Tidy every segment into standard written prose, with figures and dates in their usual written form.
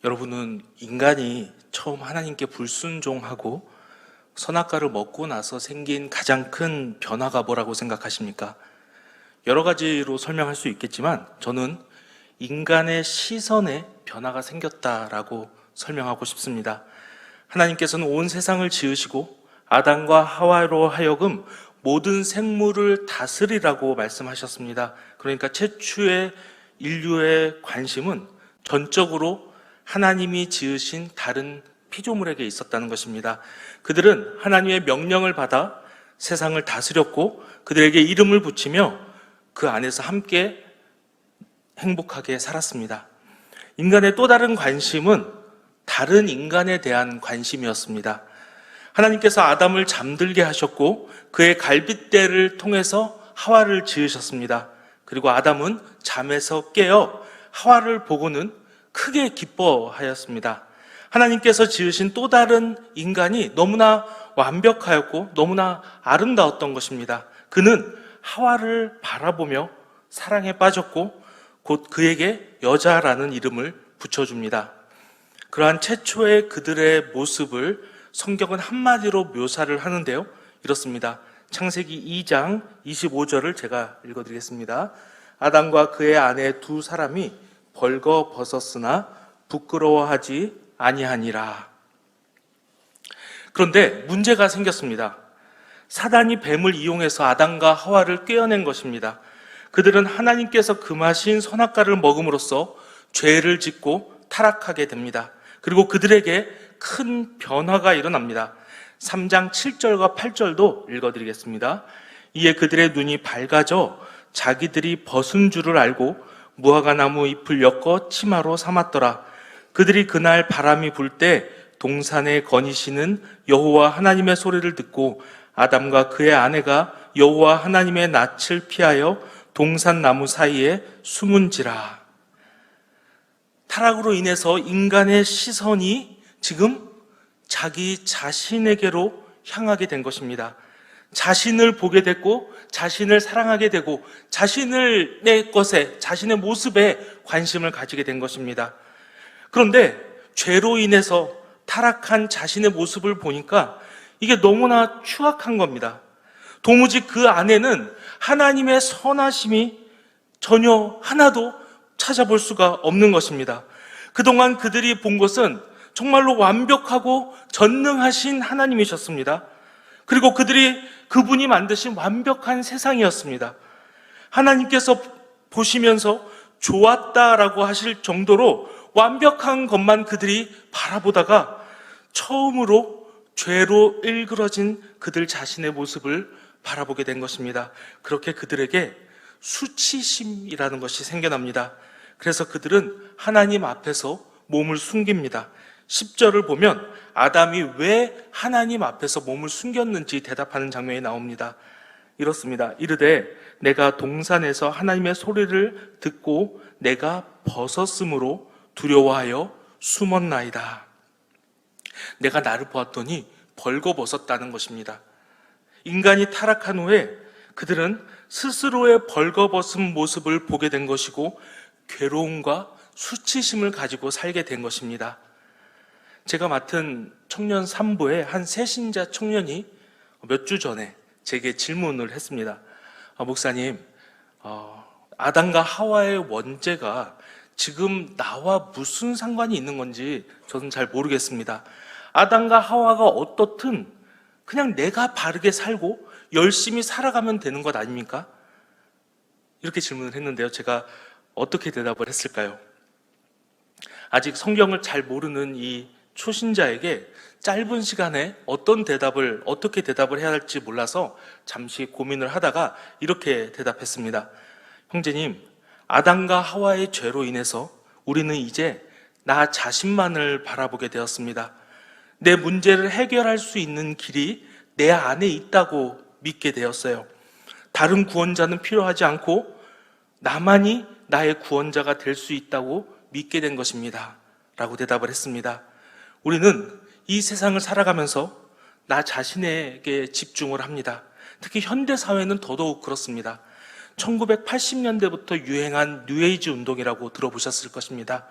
여러분은 인간이 처음 하나님께 불순종하고 선악과를 먹고 나서 생긴 가장 큰 변화가 뭐라고 생각하십니까? 여러 가지로 설명할 수 있겠지만 저는 인간의 시선에 변화가 생겼다라고 설명하고 싶습니다. 하나님께서는 온 세상을 지으시고 아담과 하와로 하여금 모든 생물을 다스리라고 말씀하셨습니다. 그러니까 최초의 인류의 관심은 전적으로 하나님이 지으신 다른 피조물에게 있었다는 것입니다. 그들은 하나님의 명령을 받아 세상을 다스렸고 그들에게 이름을 붙이며 그 안에서 함께 행복하게 살았습니다. 인간의 또 다른 관심은 다른 인간에 대한 관심이었습니다. 하나님께서 아담을 잠들게 하셨고 그의 갈빗대를 통해서 하와를 지으셨습니다. 그리고 아담은 잠에서 깨어 하와를 보고는 크게 기뻐하였습니다. 하나님께서 지으신 또 다른 인간이 너무나 완벽하였고 너무나 아름다웠던 것입니다. 그는 하와를 바라보며 사랑에 빠졌고 곧 그에게 여자라는 이름을 붙여줍니다. 그러한 최초의 그들의 모습을 성경은 한마디로 묘사를 하는데요. 이렇습니다. 창세기 2장 25절을 제가 읽어드리겠습니다. 아담과 그의 아내 두 사람이 벌거벗었으나 부끄러워하지 아니하니라. 그런데 문제가 생겼습니다. 사단이 뱀을 이용해서 아담과 하와를 꿰어낸 것입니다. 그들은 하나님께서 금하신 선악과를 먹음으로써 죄를 짓고 타락하게 됩니다. 그리고 그들에게 큰 변화가 일어납니다. 3장 7절과 8절도 읽어드리겠습니다. 이에 그들의 눈이 밝아져 자기들이 벗은 줄을 알고 무화과나무 잎을 엮어 치마로 삼았더라. 그들이 그날 바람이 불 때 동산에 거니시는 여호와 하나님의 소리를 듣고 아담과 그의 아내가 여호와 하나님의 낯을 피하여 동산 나무 사이에 숨은지라. 타락으로 인해서 인간의 시선이 지금 자기 자신에게로 향하게 된 것입니다. 자신을 보게 됐고 자신을 사랑하게 되고 자신을 내 것에 자신의 모습에 관심을 가지게 된 것입니다. 그런데 죄로 인해서 타락한 자신의 모습을 보니까 이게 너무나 추악한 겁니다. 도무지 그 안에는 하나님의 선하심이 전혀 하나도 찾아볼 수가 없는 것입니다. 그동안 그들이 본 것은 정말로 완벽하고 전능하신 하나님이셨습니다. 그리고 그분이 만드신 완벽한 세상이었습니다. 하나님께서 보시면서 좋았다라고 하실 정도로 완벽한 것만 그들이 바라보다가 처음으로 죄로 일그러진 그들 자신의 모습을 바라보게 된 것입니다. 그렇게 그들에게 수치심이라는 것이 생겨납니다. 그래서 그들은 하나님 앞에서 몸을 숨깁니다. 10절을 보면 아담이 왜 하나님 앞에서 몸을 숨겼는지 대답하는 장면이 나옵니다. 이렇습니다. 이르되 내가 동산에서 하나님의 소리를 듣고 내가 벗었으므로 두려워하여 숨었나이다. 내가 나를 보았더니 벌거벗었다는 것입니다. 인간이 타락한 후에 그들은 스스로의 벌거벗은 모습을 보게 된 것이고 괴로움과 수치심을 가지고 살게 된 것입니다. 제가 맡은 청년 3부의 한 새신자 청년이 몇 주 전에 제게 질문을 했습니다. 목사님, 아담과 하와의 원죄가 지금 나와 무슨 상관이 있는 건지 저는 잘 모르겠습니다. 아담과 하와가 어떻든 그냥 내가 바르게 살고 열심히 살아가면 되는 것 아닙니까? 이렇게 질문을 했는데요. 제가 어떻게 대답을 했을까요? 아직 성경을 잘 모르는 이 초신자에게 짧은 시간에 어떻게 대답을 해야 할지 몰라서 잠시 고민을 하다가 이렇게 대답했습니다. 형제님, 아담과 하와의 죄로 인해서 우리는 이제 나 자신만을 바라보게 되었습니다. 내 문제를 해결할 수 있는 길이 내 안에 있다고 믿게 되었어요. 다른 구원자는 필요하지 않고 나만이 나의 구원자가 될 수 있다고 믿게 된 것입니다. 라고 대답을 했습니다. 우리는 이 세상을 살아가면서 나 자신에게 집중을 합니다. 특히 현대사회는 더더욱 그렇습니다. 1980년대부터 유행한 뉴에이지 운동이라고 들어보셨을 것입니다.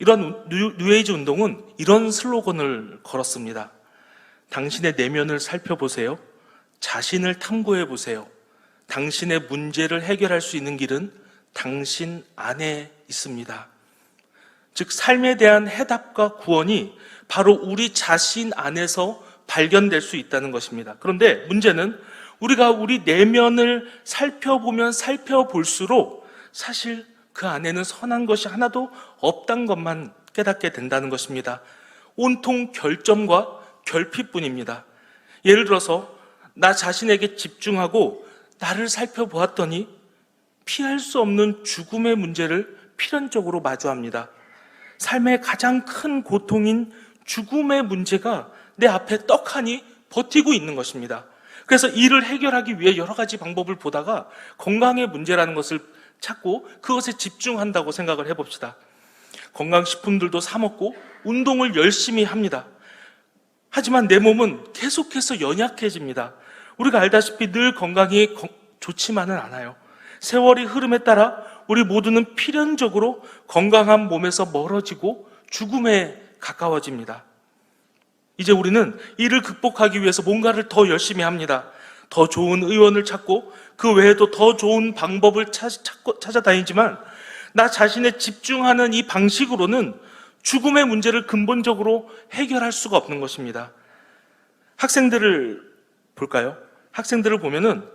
이런 뉴에이지 운동은 이런 슬로건을 걸었습니다. 당신의 내면을 살펴보세요. 자신을 탐구해 보세요. 당신의 문제를 해결할 수 있는 길은 당신 안에 있습니다. 즉, 삶에 대한 해답과 구원이 바로 우리 자신 안에서 발견될 수 있다는 것입니다. 그런데 문제는 우리가 우리 내면을 살펴보면 살펴볼수록 사실 그 안에는 선한 것이 하나도 없다는 것만 깨닫게 된다는 것입니다. 온통 결점과 결핍뿐입니다. 예를 들어서 나 자신에게 집중하고 나를 살펴보았더니 피할 수 없는 죽음의 문제를 필연적으로 마주합니다. 삶의 가장 큰 고통인 죽음의 문제가 내 앞에 떡하니 버티고 있는 것입니다. 그래서 이를 해결하기 위해 여러 가지 방법을 보다가 건강의 문제라는 것을 찾고 그것에 집중한다고 생각을 해봅시다. 건강식품들도 사 먹고 운동을 열심히 합니다. 하지만 내 몸은 계속해서 연약해집니다. 우리가 알다시피 늘 건강이 좋지만은 않아요. 세월이 흐름에 따라 우리 모두는 필연적으로 건강한 몸에서 멀어지고 죽음에 가까워집니다. 이제 우리는 이를 극복하기 위해서 뭔가를 더 열심히 합니다. 더 좋은 의원을 찾고 그 외에도 더 좋은 방법을 찾아다니지만 나 자신에 집중하는 이 방식으로는 죽음의 문제를 근본적으로 해결할 수가 없는 것입니다. 학생들을 볼까요? 학생들을 보면은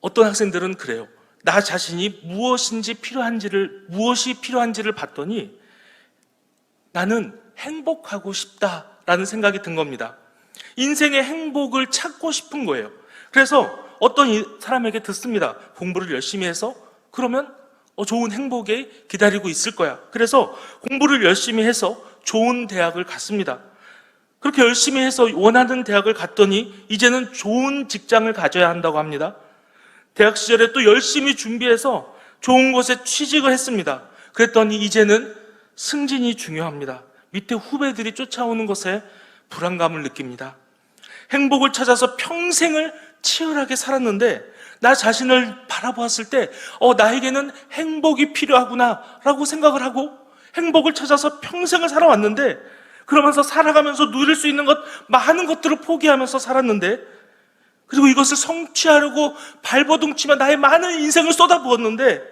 어떤 학생들은 그래요. 나 자신이 무엇이 필요한지를 봤더니 나는 행복하고 싶다라는 생각이 든 겁니다. 인생의 행복을 찾고 싶은 거예요. 그래서 어떤 사람에게 듣습니다. 공부를 열심히 해서 그러면 좋은 행복이 기다리고 있을 거야. 그래서 공부를 열심히 해서 좋은 대학을 갔습니다. 그렇게 열심히 해서 원하는 대학을 갔더니 이제는 좋은 직장을 가져야 한다고 합니다. 대학 시절에 또 열심히 준비해서 좋은 곳에 취직을 했습니다. 그랬더니 이제는 승진이 중요합니다. 밑에 후배들이 쫓아오는 것에 불안감을 느낍니다. 행복을 찾아서 평생을 치열하게 살았는데 나 자신을 바라보았을 때 나에게는 행복이 필요하구나 라고 생각을 하고 행복을 찾아서 평생을 살아왔는데 그러면서 살아가면서 누릴 수 있는 많은 것들을 포기하면서 살았는데 그리고 이것을 성취하려고 발버둥치며 나의 많은 인생을 쏟아부었는데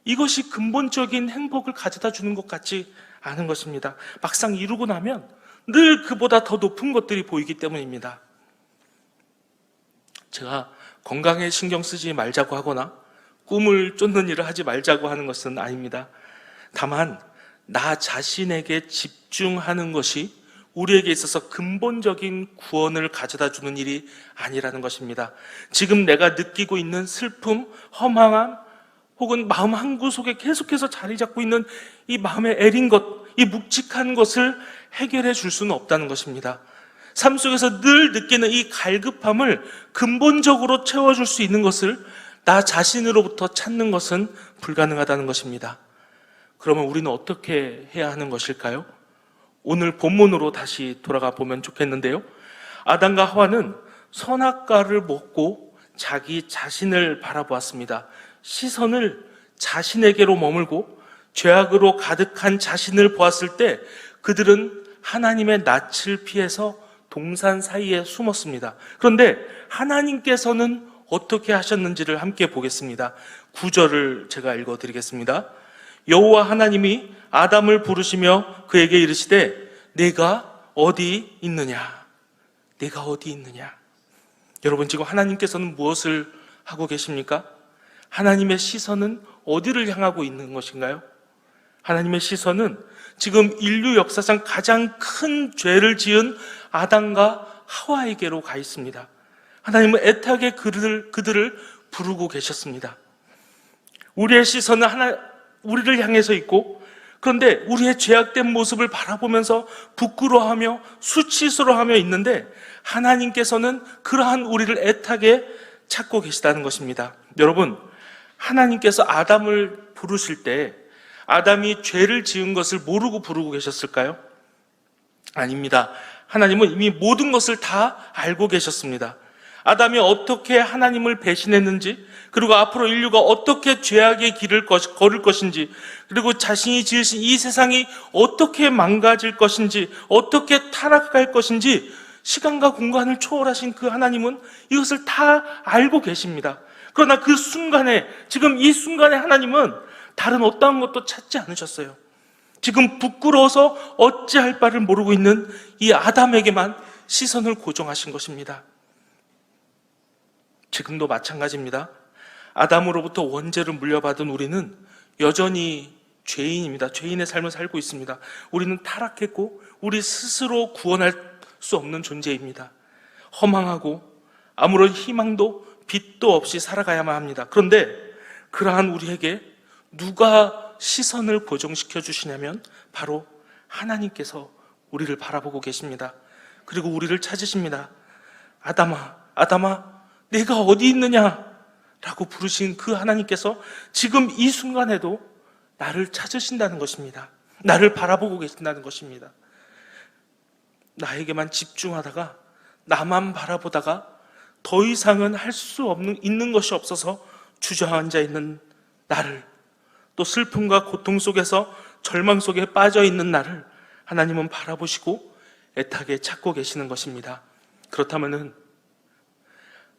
이것이 근본적인 행복을 가져다 주는 것 같지 않은 것입니다. 막상 이루고 나면 늘 그보다 더 높은 것들이 보이기 때문입니다. 제가 건강에 신경 쓰지 말자고 하거나 꿈을 쫓는 일을 하지 말자고 하는 것은 아닙니다. 다만 나 자신에게 집중하는 것이 우리에게 있어서 근본적인 구원을 가져다 주는 일이 아니라는 것입니다. 지금 내가 느끼고 있는 슬픔, 허망함, 혹은 마음 한구석에 계속해서 자리 잡고 있는 이 마음의 애린 것, 이 묵직한 것을 해결해 줄 수는 없다는 것입니다. 삶 속에서 늘 느끼는 이 갈급함을 근본적으로 채워줄 수 있는 것을 나 자신으로부터 찾는 것은 불가능하다는 것입니다. 그러면 우리는 어떻게 해야 하는 것일까요? 오늘 본문으로 다시 돌아가 보면 좋겠는데요. 아담과 하와는 선악과를 먹고 자기 자신을 바라보았습니다. 시선을 자신에게로 머물고 죄악으로 가득한 자신을 보았을 때 그들은 하나님의 낯을 피해서 동산 사이에 숨었습니다. 그런데 하나님께서는 어떻게 하셨는지를 함께 보겠습니다. 9절을 제가 읽어드리겠습니다. 여호와 하나님이 아담을 부르시며 그에게 이르시되 내가 어디 있느냐? 내가 어디 있느냐? 여러분, 지금 하나님께서는 무엇을 하고 계십니까? 하나님의 시선은 어디를 향하고 있는 것인가요? 하나님의 시선은 지금 인류 역사상 가장 큰 죄를 지은 아담과 하와에게로 가 있습니다. 하나님은 애타게 그들을 부르고 계셨습니다. 우리의 시선은 우리를 향해서 있고, 그런데 우리의 죄악된 모습을 바라보면서 부끄러워하며 수치스러워하며 있는데 하나님께서는 그러한 우리를 애타게 찾고 계시다는 것입니다. 여러분, 하나님께서 아담을 부르실 때 아담이 죄를 지은 것을 모르고 부르고 계셨을까요? 아닙니다. 하나님은 이미 모든 것을 다 알고 계셨습니다. 아담이 어떻게 하나님을 배신했는지, 그리고 앞으로 인류가 어떻게 죄악의 길을 걸을 것인지, 그리고 자신이 지으신 이 세상이 어떻게 망가질 것인지, 어떻게 타락할 것인지, 시간과 공간을 초월하신 그 하나님은 이것을 다 알고 계십니다. 그러나 그 순간에, 지금 이 순간에 하나님은 다른 어떠한 것도 찾지 않으셨어요. 지금 부끄러워서 어찌할 바를 모르고 있는 이 아담에게만 시선을 고정하신 것입니다. 지금도 마찬가지입니다. 아담으로부터 원죄를 물려받은 우리는 여전히 죄인입니다. 죄인의 삶을 살고 있습니다. 우리는 타락했고 우리 스스로 구원할 수 없는 존재입니다. 허망하고 아무런 희망도 빛도 없이 살아가야만 합니다. 그런데 그러한 우리에게 누가 시선을 고정시켜 주시냐면 바로 하나님께서 우리를 바라보고 계십니다. 그리고 우리를 찾으십니다. 아담아, 아담아, 내가 어디 있느냐? 라고 부르신 그 하나님께서 지금 이 순간에도 나를 찾으신다는 것입니다. 나를 바라보고 계신다는 것입니다. 나에게만 집중하다가 나만 바라보다가 더 이상은 할 수 있는 것이 없어서 주저앉아 있는 나를, 또 슬픔과 고통 속에서 절망 속에 빠져 있는 나를 하나님은 바라보시고 애타게 찾고 계시는 것입니다. 그렇다면은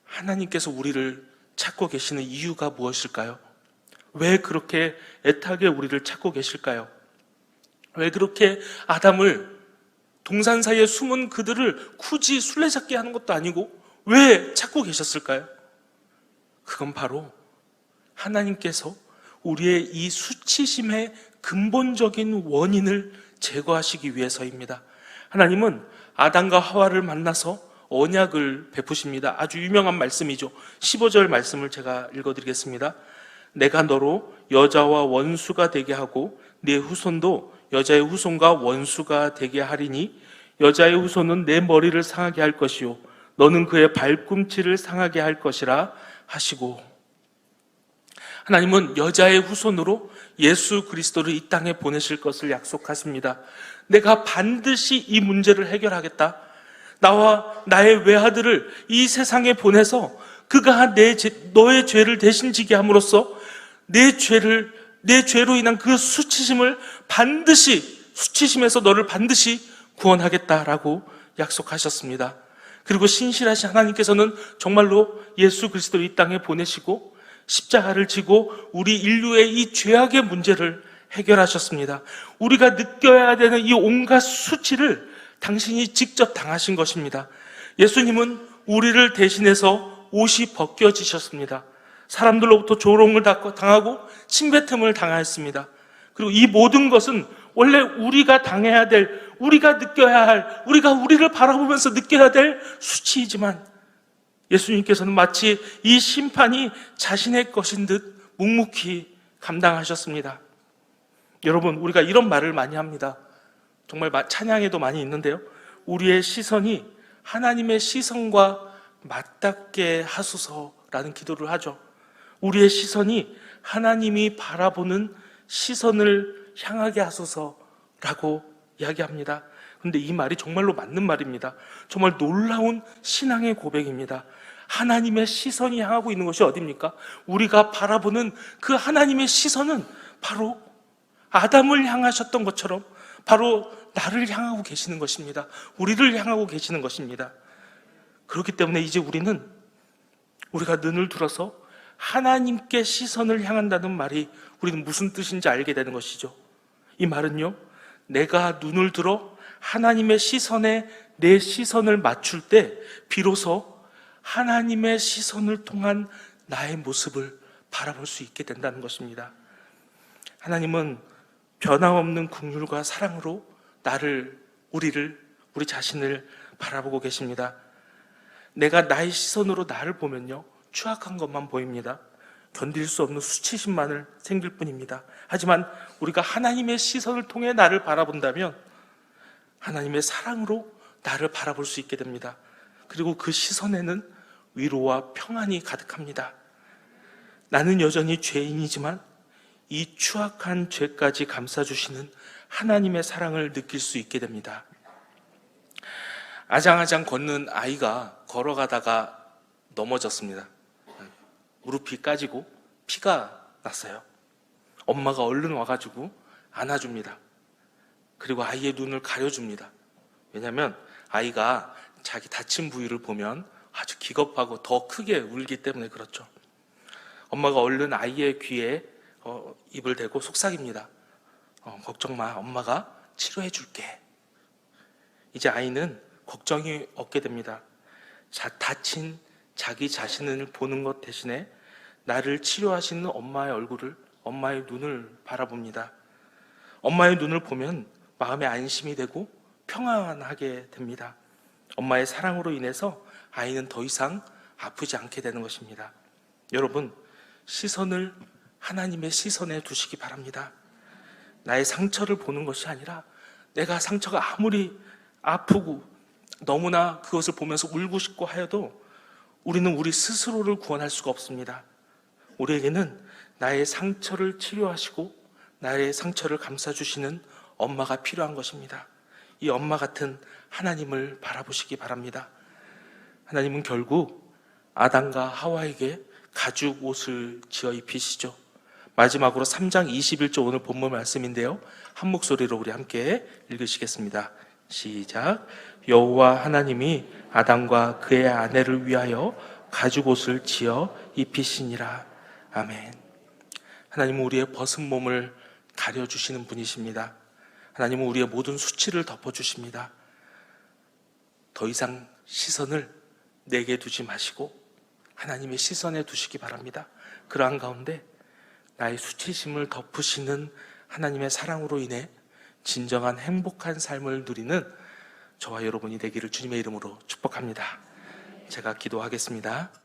하나님께서 우리를 찾고 계시는 이유가 무엇일까요? 왜 그렇게 애타게 우리를 찾고 계실까요? 왜 그렇게 아담을, 동산 사이에 숨은 그들을 굳이 술래잡기 하는 것도 아니고 왜 찾고 계셨을까요? 그건 바로 하나님께서 우리의 이 수치심의 근본적인 원인을 제거하시기 위해서입니다. 하나님은 아담과 하와를 만나서 언약을 베푸십니다. 아주 유명한 말씀이죠. 15절 말씀을 제가 읽어드리겠습니다. 내가 너로 여자와 원수가 되게 하고 네 후손도 여자의 후손과 원수가 되게 하리니 여자의 후손은 내 머리를 상하게 할 것이요 너는 그의 발꿈치를 상하게 할 것이라 하시고, 하나님은 여자의 후손으로 예수 그리스도를 이 땅에 보내실 것을 약속하십니다. 내가 반드시 이 문제를 해결하겠다. 나와 나의 외아들을 이 세상에 보내서 그가 너의 죄를 대신 지게 함으로써 내 죄로 인한 그 수치심을 반드시, 수치심에서 너를 반드시 구원하겠다라고 약속하셨습니다. 그리고 신실하신 하나님께서는 정말로 예수 그리스도를 이 땅에 보내시고 십자가를 지고 우리 인류의 이 죄악의 문제를 해결하셨습니다. 우리가 느껴야 되는 이 온갖 수치를 당신이 직접 당하신 것입니다. 예수님은 우리를 대신해서 옷이 벗겨지셨습니다. 사람들로부터 조롱을 당하고 침뱉음을 당하였습니다. 그리고 이 모든 것은 원래 우리가 당해야 될, 우리가 느껴야 할, 우리가 우리를 바라보면서 느껴야 될 수치이지만 예수님께서는 마치 이 심판이 자신의 것인 듯 묵묵히 감당하셨습니다. 여러분, 우리가 이런 말을 많이 합니다. 정말 찬양에도 많이 있는데요. 우리의 시선이 하나님의 시선과 맞닿게 하소서라는 기도를 하죠. 우리의 시선이 하나님이 바라보는 시선을 향하게 하소서라고 이야기합니다. 그런데 이 말이 정말로 맞는 말입니다. 정말 놀라운 신앙의 고백입니다. 하나님의 시선이 향하고 있는 것이 어디입니까? 우리가 바라보는 그 하나님의 시선은 바로 아담을 향하셨던 것처럼 바로 나를 향하고 계시는 것입니다. 우리를 향하고 계시는 것입니다. 그렇기 때문에 이제 우리가 눈을 들어서 하나님께 시선을 향한다는 말이 우리는 무슨 뜻인지 알게 되는 것이죠. 이 말은요, 내가 눈을 들어 하나님의 시선에 내 시선을 맞출 때 비로소 하나님의 시선을 통한 나의 모습을 바라볼 수 있게 된다는 것입니다. 하나님은 변함없는 긍휼과 사랑으로 우리 자신을 바라보고 계십니다. 내가 나의 시선으로 나를 보면요, 추악한 것만 보입니다. 견딜 수 없는 수치심만을 생길 뿐입니다. 하지만 우리가 하나님의 시선을 통해 나를 바라본다면 하나님의 사랑으로 나를 바라볼 수 있게 됩니다. 그리고 그 시선에는 위로와 평안이 가득합니다. 나는 여전히 죄인이지만 이 추악한 죄까지 감싸주시는 하나님의 사랑을 느낄 수 있게 됩니다. 아장아장 걷는 아이가 걸어가다가 넘어졌습니다. 무릎이 까지고 피가 났어요. 엄마가 얼른 와가지고 안아줍니다. 그리고 아이의 눈을 가려줍니다. 왜냐하면 아이가 자기 다친 부위를 보면 아주 기겁하고 더 크게 울기 때문에 그렇죠. 엄마가 얼른 아이의 귀에 입을 대고 속삭입니다. 걱정 마, 엄마가 치료해 줄게. 이제 아이는 걱정이 없게 됩니다. 다친 자기 자신을 보는 것 대신에 나를 치료하시는 엄마의 얼굴을, 엄마의 눈을 바라봅니다. 엄마의 눈을 보면 마음에 안심이 되고 평안하게 됩니다. 엄마의 사랑으로 인해서 아이는 더 이상 아프지 않게 되는 것입니다. 여러분, 시선을 하나님의 시선에 두시기 바랍니다. 나의 상처를 보는 것이 아니라 내가 상처가 아무리 아프고 너무나 그것을 보면서 울고 싶고 하여도 우리는 우리 스스로를 구원할 수가 없습니다. 우리에게는 나의 상처를 치료하시고 나의 상처를 감싸주시는 엄마가 필요한 것입니다. 이 엄마 같은 하나님을 바라보시기 바랍니다. 하나님은 결국 아담과 하와에게 가죽 옷을 지어 입히시죠. 마지막으로 3장 21절 오늘 본문 말씀인데요. 한 목소리로 우리 함께 읽으시겠습니다. 시작. 여호와 하나님이 아담과 그의 아내를 위하여 가죽 옷을 지어 입히시니라. 아멘. 하나님은 우리의 벗은 몸을 가려주시는 분이십니다. 하나님은 우리의 모든 수치를 덮어주십니다. 더 이상 시선을 내게 두지 마시고 하나님의 시선에 두시기 바랍니다. 그러한 가운데 나의 수치심을 덮으시는 하나님의 사랑으로 인해 진정한 행복한 삶을 누리는 저와 여러분이 되기를 주님의 이름으로 축복합니다. 제가 기도하겠습니다.